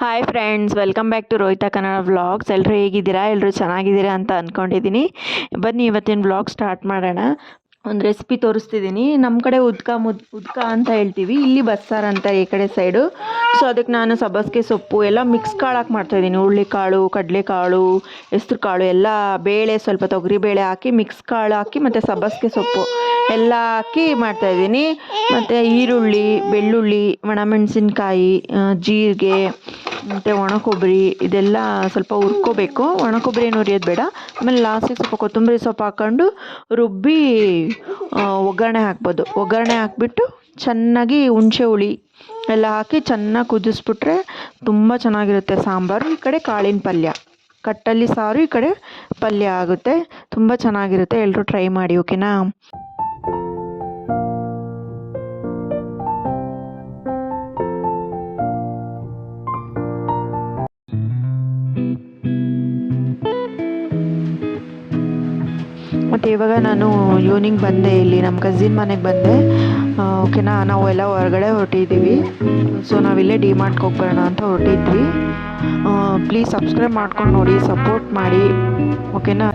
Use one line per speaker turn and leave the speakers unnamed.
Hi friends, welcome back to Rohita Kannada vlogs. ಎಲ್ಲರೂ ಹೇಗಿದ್ದೀರಾ? ಎಲ್ಲರೂ ಚೆನ್ನಾಗಿದ್ದೀರಾ ಅಂತ ಅಂದ್ಕೊಂಡಿದ್ದೀನಿ. ಬನ್ನಿ ಇವತ್ತಿನ ವ್ಲಾಗ್ ಸ್ಟಾರ್ಟ್ ಮಾಡೋಣ. ಒಂದು ರೆಸಿಪಿ ತೋರಿಸ್ತಿದ್ದೀನಿ. ನಮ್ಮ ಕಡೆ ಉದ್ಕ ಅಂತ ಹೇಳ್ತೀವಿ, ಇಲ್ಲಿ ಬಸ್ಸಾರು ಅಂತ ಈ ಕಡೆ ಸೈಡು. ಸೊ ಅದಕ್ಕೆ ನಾನು ಸಬ್ಬಸಿಗೆ ಸೊಪ್ಪು ಎಲ್ಲ ಮಿಕ್ಸ್ ಕಾಳು ಹಾಕಿ ಮಾಡ್ತಾಯಿದ್ದೀನಿ. ಹುರುಳಿಕಾಳು, ಕಡಲೆಕಾಳು, ಹೆಸ್ರು ಕಾಳು ಎಲ್ಲ ಬೇಳೆ, ಸ್ವಲ್ಪ ತೊಗರಿ ಬೇಳೆ ಹಾಕಿ ಮಿಕ್ಸ್ ಕಾಳು ಹಾಕಿ ಮತ್ತು ಸಬ್ಬಸಿಗೆ ಸೊಪ್ಪು ಎಲ್ಲ ಹಾಕಿ ಮಾಡ್ತಾಯಿದ್ದೀನಿ. ಮತ್ತು ಈರುಳ್ಳಿ, ಬೆಳ್ಳುಳ್ಳಿ, ಒಣಮೆಣಸಿನ್ಕಾಯಿ, ಜೀರಿಗೆ ಮತ್ತು ಒಣ ಕೊಬ್ಬರಿ ಇದೆಲ್ಲ ಸ್ವಲ್ಪ ಹುರ್ಕೋಬೇಕು. ಒಣ ಕೊಬ್ಬರಿ ಏನು ಹುರಿಯೋದು ಬೇಡ. ಆಮೇಲೆ ಲಾಸ್ಟಿಗೆ ಸ್ವಲ್ಪ ಕೊತ್ತಂಬರಿ ಸೊಪ್ಪು ಹಾಕ್ಕೊಂಡು ರುಬ್ಬಿ ಒಗ್ಗರಣೆ ಹಾಕ್ಬೋದು. ಒಗ್ಗರಣೆ ಹಾಕ್ಬಿಟ್ಟು ಚೆನ್ನಾಗಿ ಹುಣಸೆ ಹುಳಿ ಎಲ್ಲ ಹಾಕಿ ಚೆನ್ನಾಗಿ ಕುದಿಸ್ಬಿಟ್ರೆ ತುಂಬ ಚೆನ್ನಾಗಿರುತ್ತೆ ಸಾಂಬಾರು. ಈ ಕಡೆ ಕಾಳಿನ ಪಲ್ಯ, ಕಟ್ಟಲ್ಲಿ ಸಾರು, ಈ ಕಡೆ ಪಲ್ಯ ಆಗುತ್ತೆ. ತುಂಬ ಚೆನ್ನಾಗಿರುತ್ತೆ. ಎಲ್ಲರೂ ಟ್ರೈ ಮಾಡಿ, ಓಕೆನಾ? ಮತ್ತು ಇವಾಗ ನಾನು ಈವ್ನಿಂಗ್ ಬಂದೆ, ಇಲ್ಲಿ ನಮ್ಮ ಕಸಿನ್ ಮನೆಗೆ ಬಂದೆ. ಓಕೆನಾ, ನಾವು ಎಲ್ಲ ಹೊರಗಡೆ ಹೊರಟಿದ್ದೀವಿ. ಸೊ ನಾವಿಲ್ಲೇ ಡಿಮಾರ್ಟ್ಗೆ ಹೋಗ್ಬರೋಣ ಅಂತ ಹೊರಟಿದ್ವಿ. ಪ್ಲೀಸ್ ಸಬ್ಸ್ಕ್ರೈಬ್ ಮಾಡ್ಕೊಂಡು ನೋಡಿ, ಸಪೋರ್ಟ್ ಮಾಡಿ, ಓಕೆನಾ?